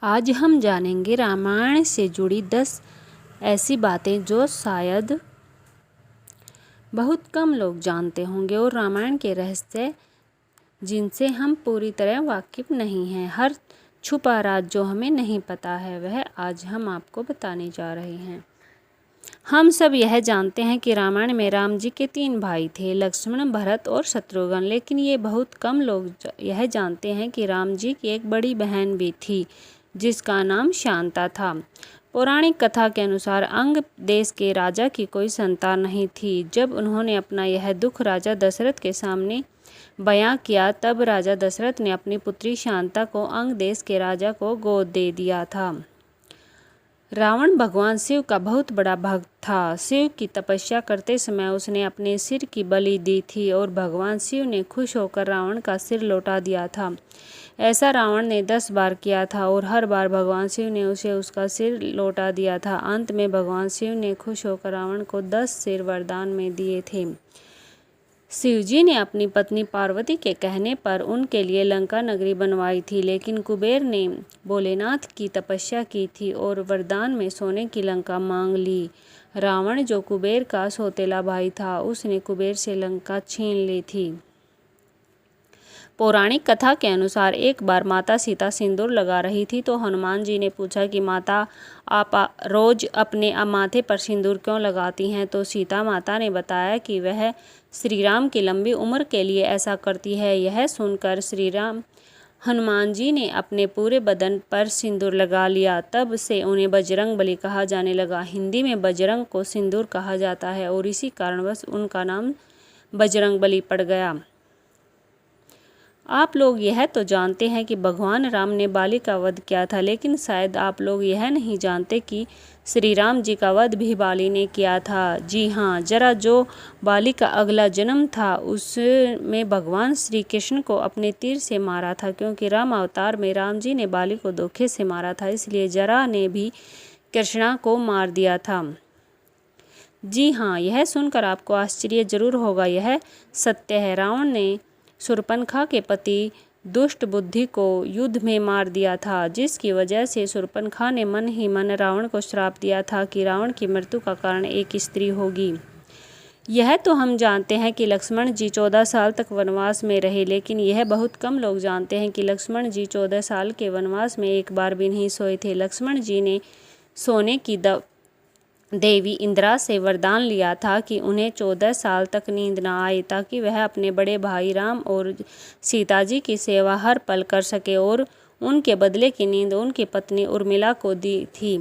आज हम जानेंगे रामायण से जुड़ी 10 ऐसी बातें जो शायद बहुत कम लोग जानते होंगे और रामायण के रहस्य जिनसे हम पूरी तरह वाकिफ नहीं हैं। हर छुपा राज जो हमें नहीं पता है वह आज हम आपको बताने जा रहे हैं। हम सब यह जानते हैं कि रामायण में राम जी के 3 भाई थे, लक्ष्मण, भरत और शत्रुघ्न। लेकिन ये बहुत कम लोग यह जानते हैं कि राम जी की एक बड़ी बहन भी थी जिसका नाम शांता था। पौराणिक कथा के अनुसार अंग देश के राजा की कोई संतान नहीं थी। जब उन्होंने अपना यह दुख राजा दशरथ के सामने बयां किया तब राजा दशरथ ने अपनी पुत्री शांता को अंग देश के राजा को गोद दे दिया था। रावण भगवान शिव का बहुत बड़ा भक्त था। शिव की तपस्या करते समय उसने अपने सिर की बलि दी थी और भगवान शिव ने खुश होकर रावण का सिर लौटा दिया था। ऐसा रावण ने 10 बार किया था और हर बार भगवान शिव ने उसे उसका सिर लौटा दिया था। अंत में भगवान शिव ने खुश होकर रावण को 10 सिर वरदान में दिए थे। शिवजी ने अपनी पत्नी पार्वती के कहने पर उनके लिए लंका नगरी बनवाई थी, लेकिन कुबेर ने भोलेनाथ की तपस्या की थी और वरदान में सोने की लंका मांग ली। रावण जो कुबेर का सौतेला भाई था उसने कुबेर से लंका छीन ली थी। पौराणिक कथा के अनुसार एक बार माता सीता सिंदूर लगा रही थी तो हनुमान जी ने पूछा कि माता आप रोज अपने माथे पर सिंदूर क्यों लगाती हैं। तो सीता माता ने बताया कि वह श्री राम की लंबी उम्र के लिए ऐसा करती है। यह सुनकर हनुमान जी ने अपने पूरे बदन पर सिंदूर लगा लिया। तब से उन्हें बजरंग बली कहा जाने लगा। हिंदी में बजरंग को सिंदूर कहा जाता है और इसी कारणवश उनका नाम बजरंग बली पड़ गया। आप लोग यह तो जानते हैं कि भगवान राम ने बाली का वध किया था, लेकिन शायद आप लोग यह नहीं जानते कि श्री राम जी का वध भी बाली ने किया था। जी हाँ, जरा जो बाली का अगला जन्म था उसमें भगवान श्री कृष्ण को अपने तीर से मारा था, क्योंकि राम अवतार में राम जी ने बाली को धोखे से मारा था, इसलिए जरा ने भी कृष्णा को मार दिया था। जी हाँ, यह सुनकर आपको आश्चर्य जरूर होगा, यह सत्य है। रावण ने शूर्पणखा के पति दुष्ट बुद्धि को युद्ध में मार दिया था, जिसकी वजह से शूर्पणखा ने मन ही मन रावण को श्राप दिया था कि रावण की मृत्यु का कारण एक स्त्री होगी। यह तो हम जानते हैं कि लक्ष्मण जी 14 साल तक वनवास में रहे, लेकिन यह बहुत कम लोग जानते हैं कि लक्ष्मण जी 14 साल के वनवास में एक बार भी नहीं सोए थे। लक्ष्मण जी ने सोने की देवी इंदिरा से वरदान लिया था कि उन्हें 14 साल तक नींद न आए, ताकि वह अपने बड़े भाई राम और सीता जी की सेवा हर पल कर सके, और उनके बदले की नींद उनकी पत्नी उर्मिला को दी थी।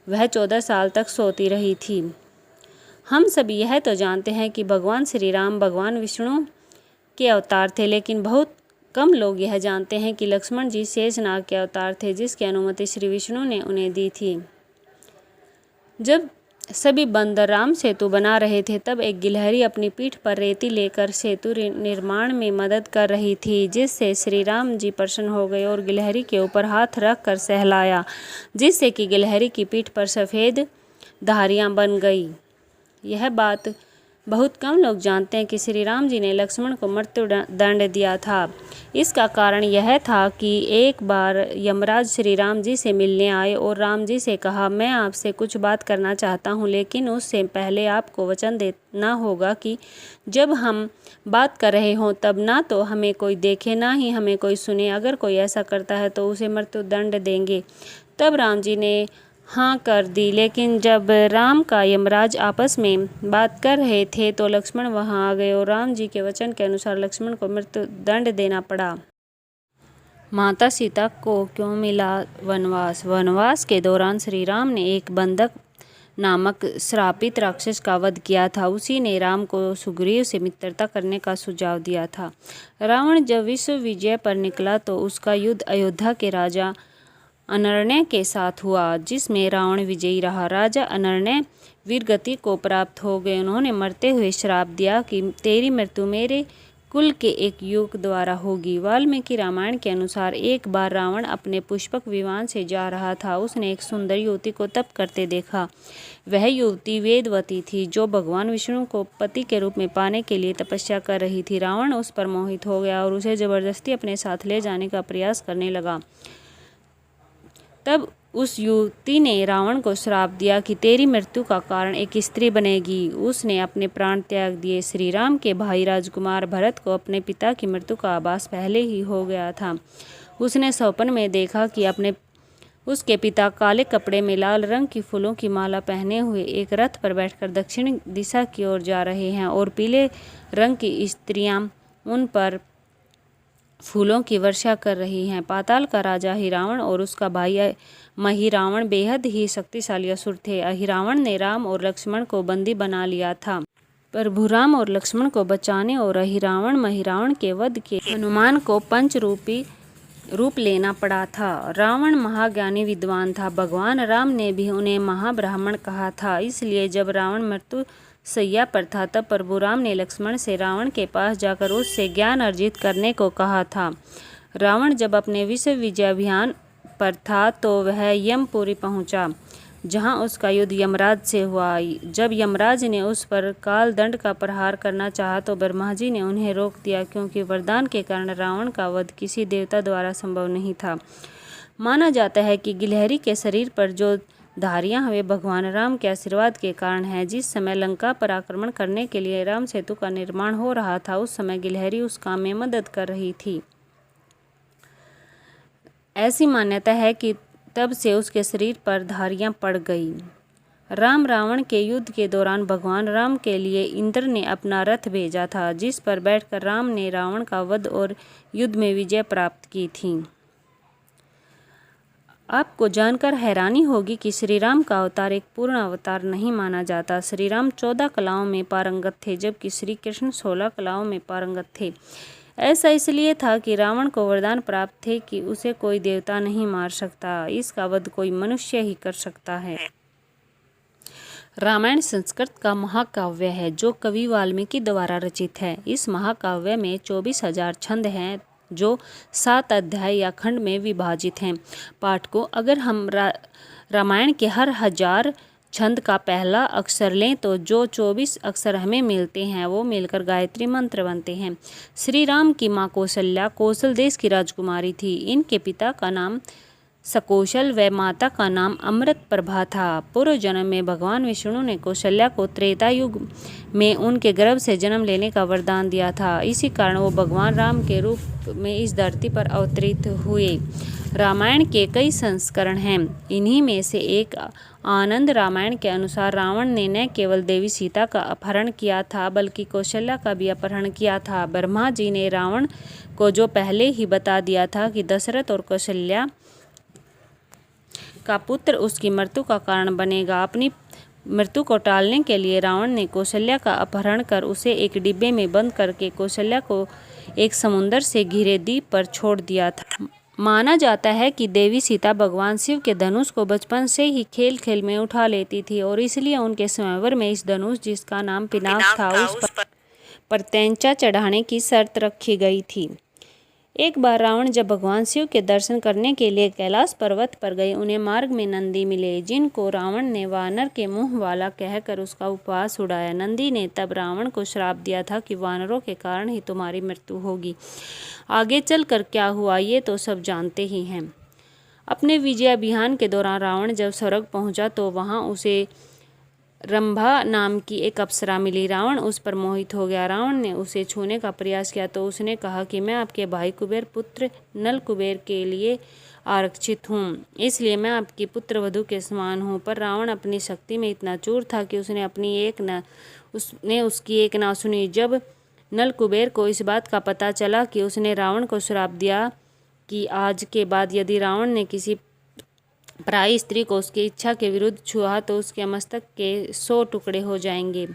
वह 14 साल तक सोती रही थी। हम सभी यह तो जानते हैं कि भगवान श्री राम भगवान विष्णु के अवतार थे, लेकिन बहुत कम लोग यह जानते हैं कि लक्ष्मण जी शेषनाग के अवतार थे, जिसकी अनुमति श्री विष्णु ने उन्हें दी थी। जब सभी बंदर राम सेतु बना रहे थे तब एक गिलहरी अपनी पीठ पर रेती लेकर सेतु निर्माण में मदद कर रही थी, जिससे श्री राम जी प्रसन्न हो गए और गिलहरी के ऊपर हाथ रख कर सहलाया, जिससे कि गिलहरी की पीठ पर सफ़ेद धारियां बन गई। यह बात बहुत कम लोग जानते हैं कि श्री राम जी ने लक्ष्मण को मृत्यु दंड दिया था। इसका कारण यह था कि एक बार यमराज श्री राम जी से मिलने आए और राम जी से कहा, मैं आपसे कुछ बात करना चाहता हूँ, लेकिन उससे पहले आपको वचन देना होगा कि जब हम बात कर रहे हों तब ना तो हमें कोई देखे ना ही हमें कोई सुने। अगर कोई ऐसा करता है तो उसे मृत्यु दंड देंगे। तब राम जी ने हाँ कर दी, लेकिन जब राम का यमराज आपस में बात कर रहे थे तो लक्ष्मण वहां आ गए और राम जी के वचन के अनुसार लक्ष्मण को मृत्यु दंड देना पड़ा। माता सीता को क्यों मिला वनवास? वनवास के दौरान श्री राम ने एक बंधक नामक श्रापित राक्षस का वध किया था। उसी ने राम को सुग्रीव से मित्रता करने का सुझाव दिया था। रावण जब विश्व विजय पर निकला तो उसका युद्ध अयोध्या के राजा अनर्ण्य के साथ हुआ, जिसमें रावण विजयी रहा। राजा अनर्ण्य वीरगति को प्राप्त हो गए। उन्होंने मरते हुए श्राप दिया कि तेरी मृत्यु मेरे कुल के एक युवक द्वारा होगी। वाल्मीकि रामायण के अनुसार एक बार रावण अपने पुष्पक विमान से जा रहा था। उसने एक सुंदर युवती को तप करते देखा। वह युवती वेदवती थी, जो भगवान विष्णु को पति के रूप में पाने के लिए तपस्या कर रही थी। रावण उस पर मोहित हो गया और उसे जबरदस्ती अपने साथ ले जाने का प्रयास करने लगा। तब उस युवती ने रावण को श्राप दिया कि तेरी मृत्यु का कारण एक स्त्री बनेगी। उसने अपने प्राण त्याग दिए। श्री राम के भाई राजकुमार भरत को अपने पिता की मृत्यु का आभास पहले ही हो गया था। उसने स्वप्न में देखा कि उसके पिता काले कपड़े में लाल रंग की फूलों की माला पहने हुए एक रथ पर बैठकर दक्षिण दिशा की ओर जा रहे हैं और पीले रंग की स्त्रियां उन पर फूलों की वर्षा कर रही हैं। पाताल का राजा अहिरावण और उसका भाई महिरावण बेहद ही शक्तिशाली असुर थे। अहिरावण ने राम और लक्ष्मण को बंदी बना लिया था। प्रभु राम और लक्ष्मण को बचाने और अहिरावण महिरावण के वध के हनुमान को पंचरूपी रूप लेना पड़ा था। रावण महाज्ञानी विद्वान था। भगवान राम ने भी उन्हें महाब्राह्मण कहा था। इसलिए जब रावण मृत्यु सैया पर था तब प्रभु राम ने लक्ष्मण से रावण के पास जाकर उससे ज्ञान अर्जित करने को कहा था। रावण जब अपने विश्व विजय अभियान पर था तो वह यमपुरी पहुंचा, जहां उसका युद्ध यमराज से हुआ। जब यमराज ने उस पर काल दंड का प्रहार करना चाहा तो ब्रह्मा जी ने उन्हें रोक दिया, क्योंकि वरदान के कारण रावण का वध किसी देवता द्वारा संभव नहीं था। माना जाता है कि गिलहरी के शरीर पर जो धारियां वे भगवान राम के आशीर्वाद के कारण है। जिस समय लंका पर आक्रमण करने के लिए राम सेतु का निर्माण हो रहा था, उस समय गिलहरी उस काम में मदद कर रही थी। ऐसी मान्यता है कि तब से उसके शरीर पर धारियां पड़ गई। राम रावण के युद्ध के दौरान भगवान राम के लिए इंद्र ने अपना रथ भेजा था, जिस पर बैठकर राम ने रावण का वध और युद्ध में विजय प्राप्त की थी। आपको जानकर हैरानी होगी कि श्री राम का अवतार एक पूर्ण अवतार नहीं माना जाता। श्री राम 14 कलाओं में पारंगत थे, जबकि श्री कृष्ण 16 कलाओं में पारंगत थे। ऐसा इसलिए था कि रावण को वरदान प्राप्त थे कि उसे कोई देवता नहीं मार सकता, इसका वध कोई मनुष्य ही कर सकता है। रामायण संस्कृत का महाकाव्य है, जो कवि वाल्मीकि द्वारा रचित है। इस महाकाव्य में 24,000 छंद हैं, जो 7 अध्याय या खंड में विभाजित हैं। पाठकों, अगर हम रामायण के हर 1000 छंद का पहला अक्षर लें तो जो 24 अक्षर हमें मिलते हैं वो मिलकर गायत्री मंत्र बनते हैं। श्री राम की माँ कौशल्या कौशल देश की राजकुमारी थी। इनके पिता का नाम सकौशल व माता का नाम अमृत प्रभा था। पूर्व जन्म में भगवान विष्णु ने कौशल्या को त्रेता युग में उनके गर्भ से जन्म लेने का वरदान दिया था। इसी कारण वो भगवान राम के रूप में इस धरती पर अवतरित हुए। रामायण के कई संस्करण हैं। इन्हीं में से एक आनंद रामायण के अनुसार रावण ने न केवल देवी सीता का अपहरण किया था, बल्कि कौशल्या का भी अपहरण किया था। ब्रह्मा जी ने रावण को जो पहले ही बता दिया था कि दशरथ और कौशल्या का पुत्र उसकी मृत्यु का कारण बनेगा। अपनी मृत्यु को टालने के लिए रावण ने कौशल्या का अपहरण कर उसे एक डिब्बे में बंद करके कौशल्या को एक समुद्र से घिरे द्वीप पर छोड़ दिया था। माना जाता है कि देवी सीता भगवान शिव के धनुष को बचपन से ही खेल खेल में उठा लेती थी और इसलिए उनके स्वयंवर में इस धनुष, जिसका नाम पिनाक था, उस पर तैंचा चढ़ाने की शर्त रखी गई थी। एक बार रावण जब भगवान शिव के दर्शन करने के लिए कैलाश पर्वत पर गए, उन्हें मार्ग में नंदी मिले, जिनको रावण ने वानर के मुंह वाला कहकर उसका उपहास उड़ाया। नंदी ने तब रावण को श्राप दिया था कि वानरों के कारण ही तुम्हारी मृत्यु होगी। आगे चलकर क्या हुआ ये तो सब जानते ही हैं। अपने विजय अभियान के दौरान रावण जब स्वर्ग पहुंचा तो वहां उसे रंभा नाम की एक अप्सरा मिली। रावण उस पर मोहित हो गया। रावण ने उसे छूने का प्रयास किया तो उसने कहा कि मैं आपके भाई कुबेर पुत्र नल कुबेर के लिए आरक्षित हूँ, इसलिए मैं आपकी पुत्र वधू के समान हूँ। पर रावण अपनी शक्ति में इतना चूर था कि उसने उसकी एक ना सुनी। जब नल कुबेर को इस बात का पता चला कि उसने रावण को श्राप दिया कि आज के बाद यदि रावण ने किसी पराई स्त्री को उसकी इच्छा के विरुद्ध छुआ तो उसके मस्तक के 100 टुकड़े हो जाएंगे।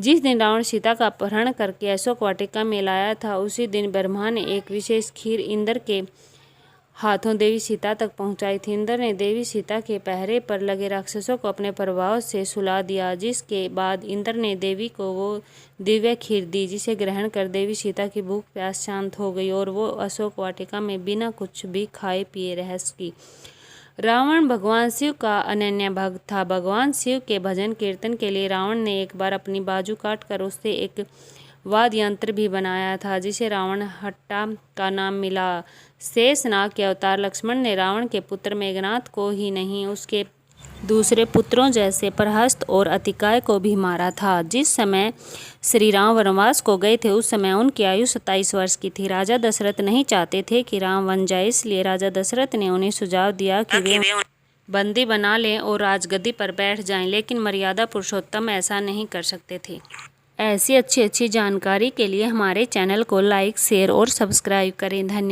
जिस दिन रावण सीता का अपहरण करके अशोक वाटिका में लाया था, उसी दिन ब्रह्मा ने एक विशेष खीर इंद्र के हाथों देवी सीता तक पहुंचाई थी। इंद्र ने देवी सीता के पहरे पर लगे राक्षसों को अपने प्रभाव से सुला दिया, जिसके बाद इंद्र ने देवी को वो दिव्य खीर दी, जिसे ग्रहण कर देवी सीता की भूख प्यास शांत हो गई और वो अशोक वाटिका में बिना कुछ भी खाए पिए रह सकी। रावण भगवान शिव का अनन्य भक्त था। भगवान शिव के भजन कीर्तन के लिए रावण ने एक बार अपनी बाजू काटकर उससे एक वाद्य यंत्र भी बनाया था जिसे रावण हट्टा का नाम मिला। शेषनाग के अवतार लक्ष्मण ने रावण के पुत्र मेघनाद को ही नहीं उसके दूसरे पुत्रों जैसे प्रहस्त और अतिकाय को भी मारा था। जिस समय श्री राम वनवास को गए थे उस समय उनकी आयु 27 वर्ष की थी। राजा दशरथ नहीं चाहते थे कि राम वन जाए, इसलिए राजा दशरथ ने उन्हें सुझाव दिया कि वे बंदी बना लें और राजगद्दी पर बैठ जाएं, लेकिन मर्यादा पुरुषोत्तम ऐसा नहीं कर सकते थे। ऐसी अच्छी जानकारी के लिए हमारे चैनल को लाइक, शेयर और सब्सक्राइब करें। धन्यवाद।